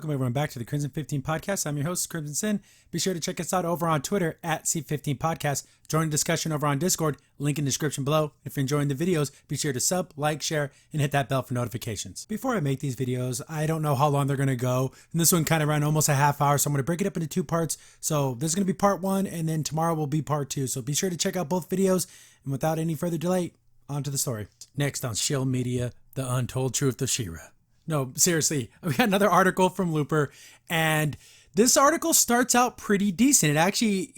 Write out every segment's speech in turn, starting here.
Welcome everyone back to the Crimson 15 Podcast. I'm your host, Crimson Sin. Be sure to check us out over on Twitter at C15 Podcast. Join the discussion over on Discord, link in the description below. If you're enjoying the videos, be sure to sub, like, share, and hit that bell for notifications. Before I make these videos, I don't know how long they're going to go, and this one kind of ran almost a half hour, so I'm going to break it up into two parts. So this is going to be part one, and then tomorrow will be part two. So be sure to check out both videos, and without any further delay, on to the story. Next on Shield Media, The Untold Truth of She-Ra. No, seriously, we got another article from Looper, and this article starts out pretty decent.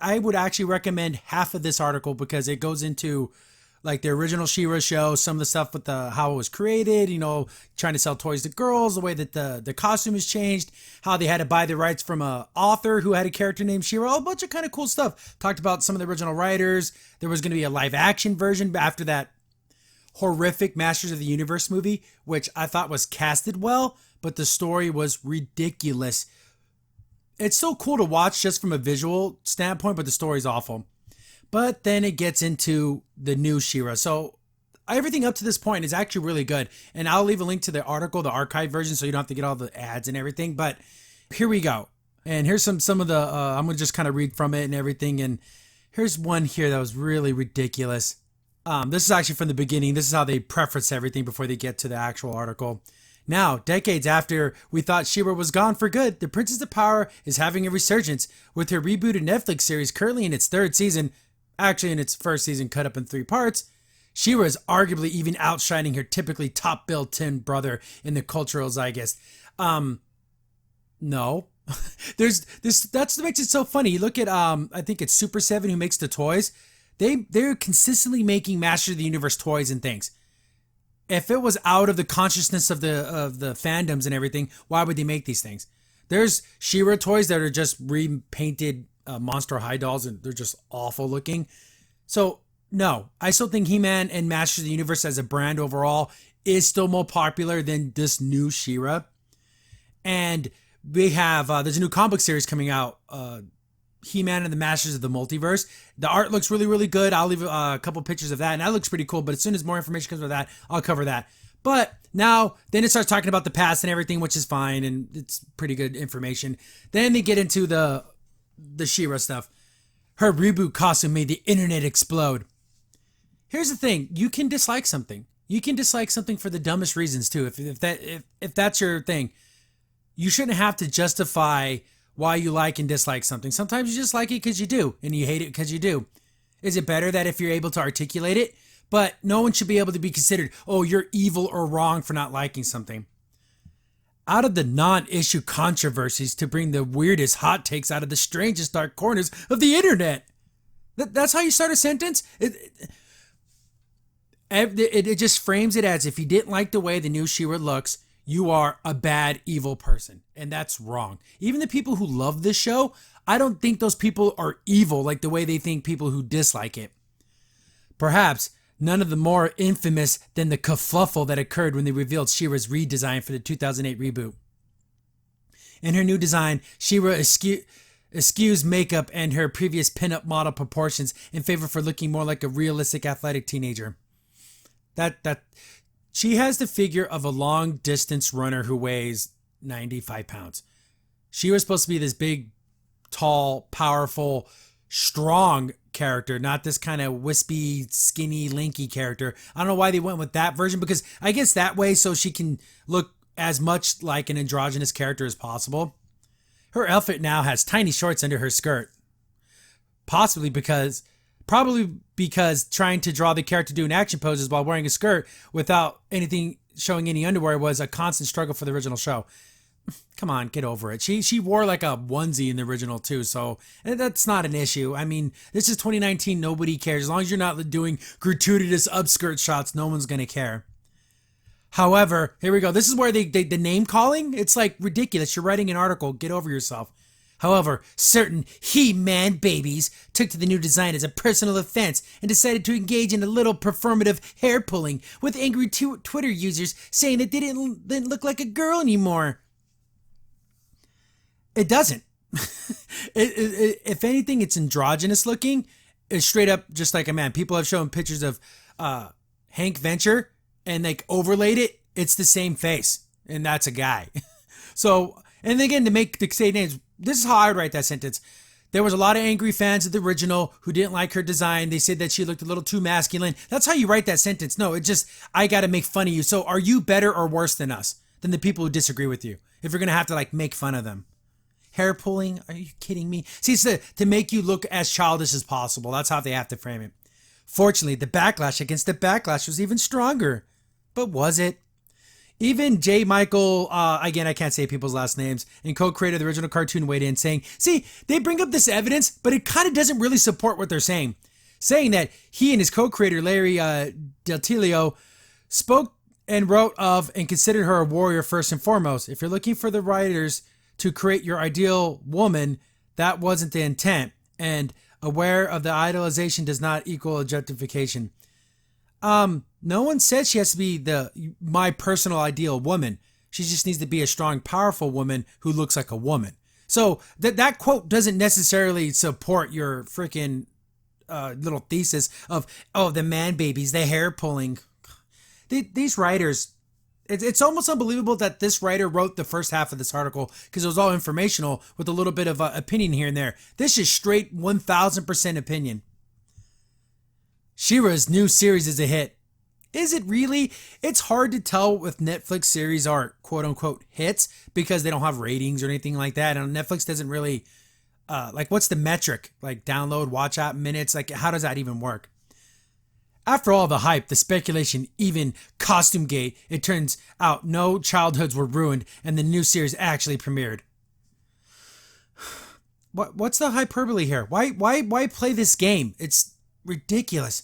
I would actually recommend half of this article because it goes into like the original She-Ra show, some of the stuff with how it was created, trying to sell toys to girls, the way that the costume has changed, how they had to buy the rights from a author who had a character named She-Ra, a bunch of kind of cool stuff. Talked about some of the original writers. There was going to be a live action version after that horrific Masters of the Universe movie, which I thought was casted well, but the story was ridiculous. It's so cool to watch just from a visual standpoint, but the story's awful. But then it gets into the new She-Ra. So everything up to this point is actually really good. And I'll leave a link to the article, the archive version, so you don't have to get all the ads and everything. But here we go. And here's some of the, I'm going to just kind of read from it and everything. And here's one here that was really ridiculous. This is actually from the beginning. This is how they preface everything before they get to the actual article. Now, decades after we thought She-Ra was gone for good, the Princess of Power is having a resurgence with her rebooted Netflix series currently in its third season. Actually, in its first season cut up in 3 parts. She-Ra is arguably even outshining her typically top-billed twin brother in the cultural zeitgeist. No. There's this. That's what makes it so funny. You look at I think it's Super 7 who makes the toys. They're consistently making Master of the Universe toys and things. If it was out of the consciousness of the fandoms and everything, why would they make these things? There's She-Ra toys that are just repainted Monster High dolls, and they're just awful looking. So no, I still think He-Man and Master of the Universe as a brand overall is still more popular than this new She-Ra. And we have there's a new comic book series coming out. He-Man and the Masters of the Multiverse. The art looks really, really good. I'll leave a couple pictures of that, and that looks pretty cool. But as soon as more information comes with that, I'll cover that. But now, then it starts talking about the past and everything, which is fine, and it's pretty good information. Then they get into the She-Ra stuff. Her reboot costume made the internet explode. Here's the thing: you can dislike something. You can dislike something for the dumbest reasons too. If that's your thing, you shouldn't have to justify why you like and dislike something. Sometimes you just like it because you do, and you hate it because you do. Is it better that if you're able to articulate it? But no one should be able to be considered, oh, you're evil or wrong for not liking something. Out of the non-issue controversies to bring the weirdest hot takes out of the strangest dark corners of the internet. That's how you start a sentence? It just frames it as if you didn't like the way the new She-Ra looks, you are a bad, evil person. And that's wrong. Even the people who love this show, I don't think those people are evil like the way they think people who dislike it. Perhaps none of them more infamous than the kerfuffle that occurred when they revealed She-Ra's redesign for the 2008 reboot. In her new design, She-Ra eschews makeup and her previous pinup model proportions in favor for looking more like a realistic athletic teenager. She has the figure of a long-distance runner who weighs 95 pounds. She was supposed to be this big, tall, powerful, strong character, not this kind of wispy, skinny, lanky character. I don't know why they went with that version, because I guess that way so she can look as much like an androgynous character as possible. Her outfit now has tiny shorts under her skirt. Probably because trying to draw the character doing action poses while wearing a skirt without anything showing any underwear was a constant struggle for the original show. Come on, get over it. She wore like a onesie in the original too, so that's not an issue. I mean, this is 2019, nobody cares. As long as you're not doing gratuitous upskirt shots, no one's gonna care. However, here we go. This is where the name calling, it's like ridiculous. You're writing an article, get over yourself. However, certain He-Man babies took to the new design as a personal offense and decided to engage in a little performative hair pulling, with angry Twitter users saying that they didn't look like a girl anymore. It doesn't. If anything, it's androgynous looking. It's straight up just like a man. People have shown pictures of Hank Venture and like overlaid it. It's the same face, and that's a guy. So And again, to say names, this is how I would write that sentence. There was a lot of angry fans of the original who didn't like her design. They said that she looked a little too masculine. That's how you write that sentence. No, it just, I got to make fun of you. So are you better or worse than us? Than the people who disagree with you? If you're going to have to like make fun of them. Hair pulling? Are you kidding me? See, it's to make you look as childish as possible. That's how they have to frame it. Fortunately, the backlash against the backlash was even stronger. But was it? Even J. Michael, again, I can't say people's last names, and co-creator of the original cartoon weighed in saying, see, they bring up this evidence, but it kind of doesn't really support what they're saying. Saying that he and his co-creator, Larry Deltilio, spoke and wrote of and considered her a warrior first and foremost. If you're looking for the writers to create your ideal woman, that wasn't the intent. And aware of the idolization does not equal objectification. No one said she has to be my personal ideal woman. She just needs to be a strong, powerful woman who looks like a woman. So that quote doesn't necessarily support your freaking little thesis of, oh, the man babies, the hair pulling. These writers, it's almost unbelievable that this writer wrote the first half of this article because it was all informational with a little bit of opinion here and there. This is straight 1000% opinion. She-Ra's new series is a hit. Is it really? It's hard to tell if Netflix series are quote-unquote hits because they don't have ratings or anything like that. And Netflix doesn't really, what's the metric? Like download, watch out minutes? Like, how does that even work? After all the hype, the speculation, even Costume Gate, it turns out no childhoods were ruined and the new series actually premiered. What's the hyperbole here? Why play this game? It's ridiculous.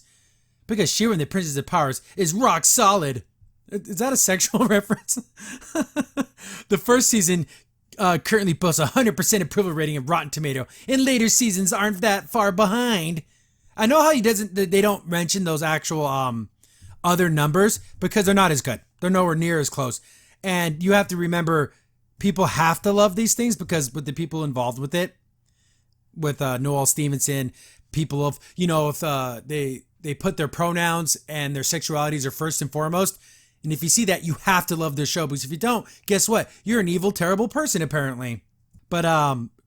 Because She-Ra and the Princess of Powers is rock solid. Is that a sexual reference? The first season currently boasts a 100% approval rating of Rotten Tomato, and later seasons aren't that far behind. I know how they don't mention those actual other numbers because they're not as good. They're nowhere near as close. And you have to remember, people have to love these things because with the people involved with it, with Noel Stevenson, people of, if they put their pronouns and their sexualities are first and foremost. And if you see that, you have to love their show, because if you don't, guess what? You're an evil, terrible person, apparently. But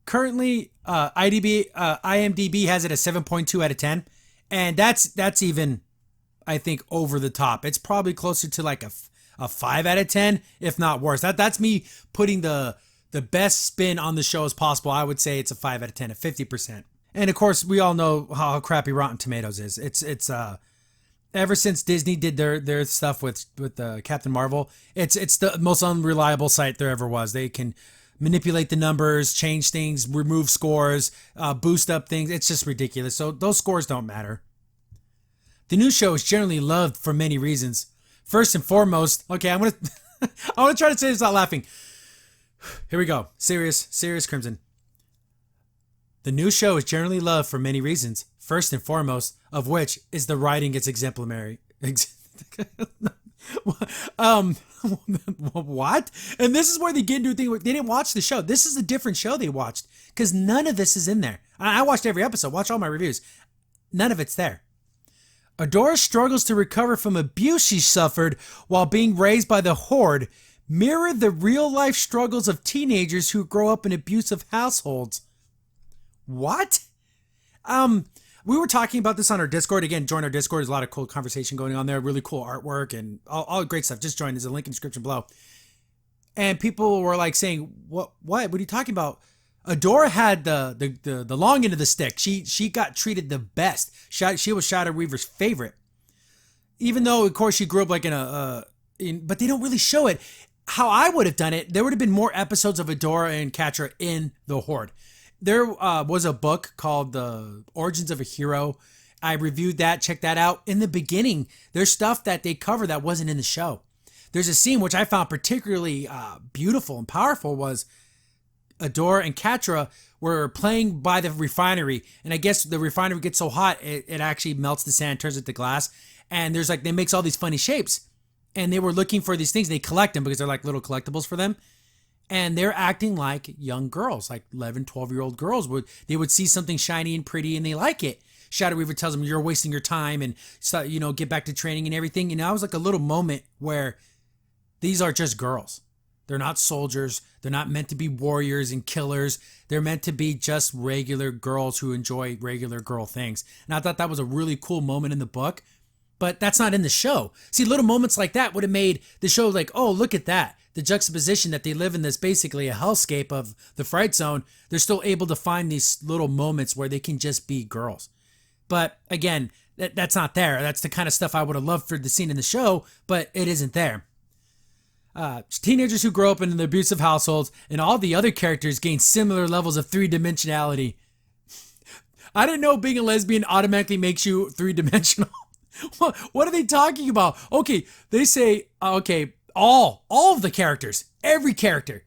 currently, IMDb has it a 7.2 out of 10. And that's even, I think, over the top. It's probably closer to like a 5 out of 10, if not worse. That's me putting the best spin on the show as possible. I would say it's a 5 out of 10, at 50%. And of course, we all know how crappy Rotten Tomatoes is. It's ever since Disney did their stuff with Captain Marvel, it's the most unreliable site there ever was. They can manipulate the numbers, change things, remove scores, boost up things. It's just ridiculous. So those scores don't matter. The new show is generally loved for many reasons. First and foremost, okay, I'm gonna try to say this without laughing. Here we go. Serious Crimson. The new show is generally loved for many reasons, first and foremost of which is the writing is exemplary. What? And this is where they get into a thing where they didn't watch the show. This is a different show they watched because none of this is in there. I watched every episode, watch all my reviews. None of it's there. Adora struggles to recover from abuse she suffered while being raised by the Horde, mirror the real-life struggles of teenagers who grow up in abusive households. What? We were talking about this on our Discord. Again, join our Discord. There's a lot of cool conversation going on there. Really cool artwork and all great stuff. Just join. There's a link in the description below. And people were like saying, What are you talking about? Adora had the long end of the stick. She got treated the best. She was Shadow Weaver's favorite. Even though, of course, she grew up like but they don't really show it. How I would have done it, there would have been more episodes of Adora and Catra in the Horde. There was a book called The Origins of a Hero. I reviewed that. Check that out. In the beginning, there's stuff that they cover that wasn't in the show. There's a scene which I found particularly beautiful and powerful was Adora and Catra were playing by the refinery. And I guess the refinery gets so hot, it actually melts the sand, turns it to glass. And there's they makes all these funny shapes. And they were looking for these things. They collect them because they're like little collectibles for them. And they're acting like young girls, like 11, 12-year-old girls. They would see something shiny and pretty and they like it. Shadow Weaver tells them, you're wasting your time and, get back to training and everything. And that was like a little moment where these are just girls. They're not soldiers. They're not meant to be warriors and killers. They're meant to be just regular girls who enjoy regular girl things. And I thought that was a really cool moment in the book, but that's not in the show. See, little moments like that would have made the show like, oh, look at that. The juxtaposition that they live in this basically a hellscape of the Fright Zone. They're still able to find these little moments where they can just be girls. But again, that's not there. That's the kind of stuff I would have loved for the scene in the show, but it isn't there. Teenagers who grow up in abusive households and all the other characters gain similar levels of three-dimensionality. I didn't know being a lesbian automatically makes you three-dimensional. What are they talking about? Okay, they say, okay, all of the characters, every character.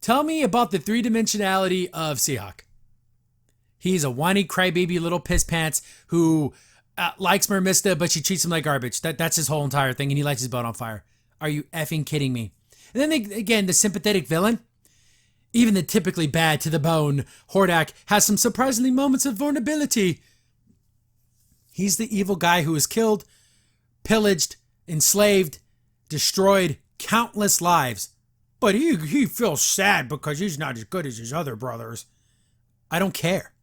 Tell me about the three-dimensionality of Seahawk. He's a whiny crybaby little piss pants who likes Mermista, but she treats him like garbage. That's his whole entire thing, and he lights his boat on fire. Are you effing kidding me? And then again, the sympathetic villain, even the typically bad to the bone Hordak, has some surprisingly moments of vulnerability. He's the evil guy who has killed, pillaged, enslaved, destroyed countless lives. But he feels sad because he's not as good as his other brothers. I don't care.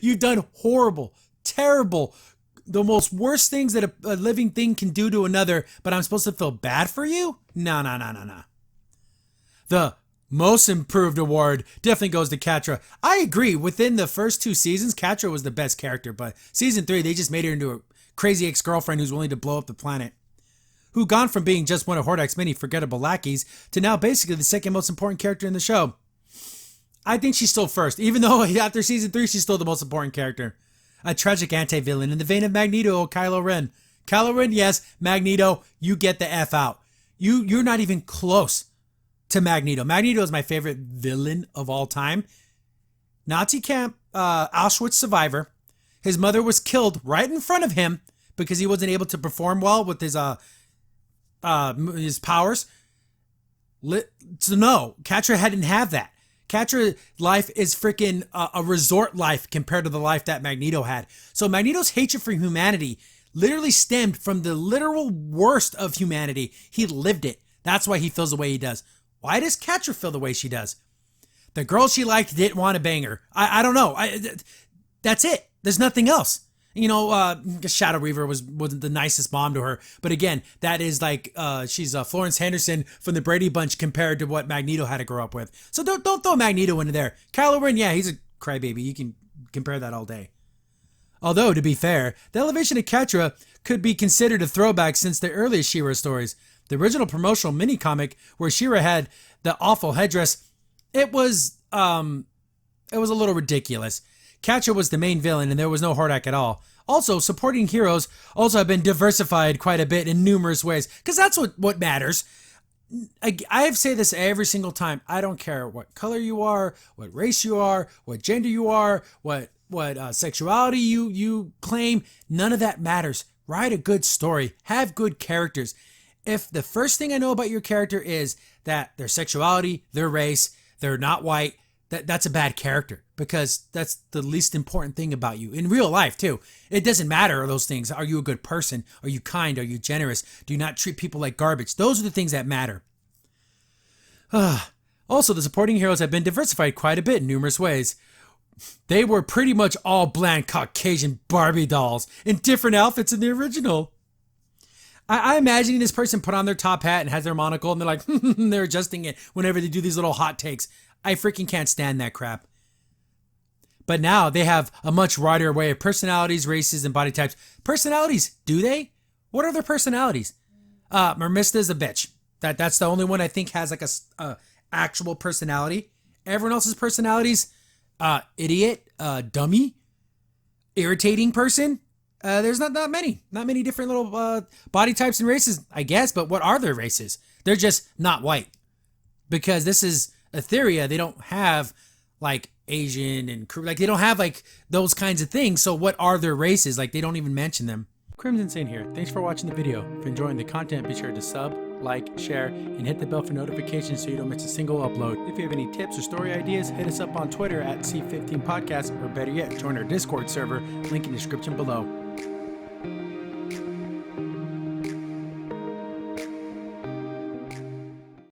You've done horrible, terrible, the most worst things that a living thing can do to another, but I'm supposed to feel bad for you? No. The most improved award definitely goes to Catra. I agree. Within the first 2 seasons, Catra was the best character, but season 3, they just made her into a crazy ex-girlfriend who's willing to blow up the planet. Who gone from being just one of Hordak's many forgettable lackeys to now basically the second most important character in the show. I think she's still first, even though after season 3, she's still the most important character. A tragic anti-villain in the vein of Magneto or Kylo Ren. Kylo Ren, yes. Magneto, you get the F out. You're not even close to Magneto. Magneto is my favorite villain of all time. Nazi camp, Auschwitz survivor. His mother was killed right in front of him because he wasn't able to perform well with his powers. So no, Catra didn't have that. Catra's life is freaking a resort life compared to the life that Magneto had. So Magneto's hatred for humanity literally stemmed from the literal worst of humanity. He lived it. That's why he feels the way he does. Why does Catra feel the way she does? The girl she liked didn't want to bang her. I don't know. That's it. There's nothing else. You know, Shadow Reaver wasn't the nicest mom to her. But again, that is like, she's Florence Henderson from the Brady Bunch compared to what Magneto had to grow up with. So don't throw Magneto into there. Kylo Ren, yeah, he's a crybaby. You can compare that all day. Although, to be fair, the elevation of Catra could be considered a throwback since the earliest She-Ra stories. The original promotional mini-comic where She-Ra had the awful headdress, it was a little ridiculous. Catra was the main villain and there was no Hordak at all. Also, supporting heroes also have been diversified quite a bit in numerous ways, because that's what matters. I say this every single time. I don't care what color you are, what race you are, what gender you are, what sexuality you claim. None of that matters. Write a good story. Have good characters. If the first thing I know about your character is that their sexuality, their race, they're not white, that's a bad character, because that's the least important thing about you. In real life, too. It doesn't matter those things. Are you a good person? Are you kind? Are you generous? Do you not treat people like garbage? Those are the things that matter. Also, the supporting heroes have been diversified quite a bit in numerous ways. They were pretty much all bland Caucasian Barbie dolls in different outfits in the original. I imagine this person put on their top hat and has their monocle and they're like, they're adjusting it whenever they do these little hot takes. I freaking can't stand that crap. But now they have a much wider array of personalities, races, and body types. Personalities, do they? What are their personalities? Mermista's a bitch. That's the only one I think has like a actual personality. Everyone else's personalities, idiot, dummy, irritating person. There's not that many. Not many different little body types and races, I guess. But what are their races? They're just not white. Because this is Etheria. They don't have like Asian and like they don't have like those kinds of things. So what are their races? Like they don't even mention them. Crimson Saint here. Thanks for watching the video. If you're enjoying the content, be sure to sub, like, share, and hit the bell for notifications so you don't miss a single upload. If you have any tips or story ideas, hit us up on Twitter at C15Podcast, or better yet, join our Discord server, link in the description below.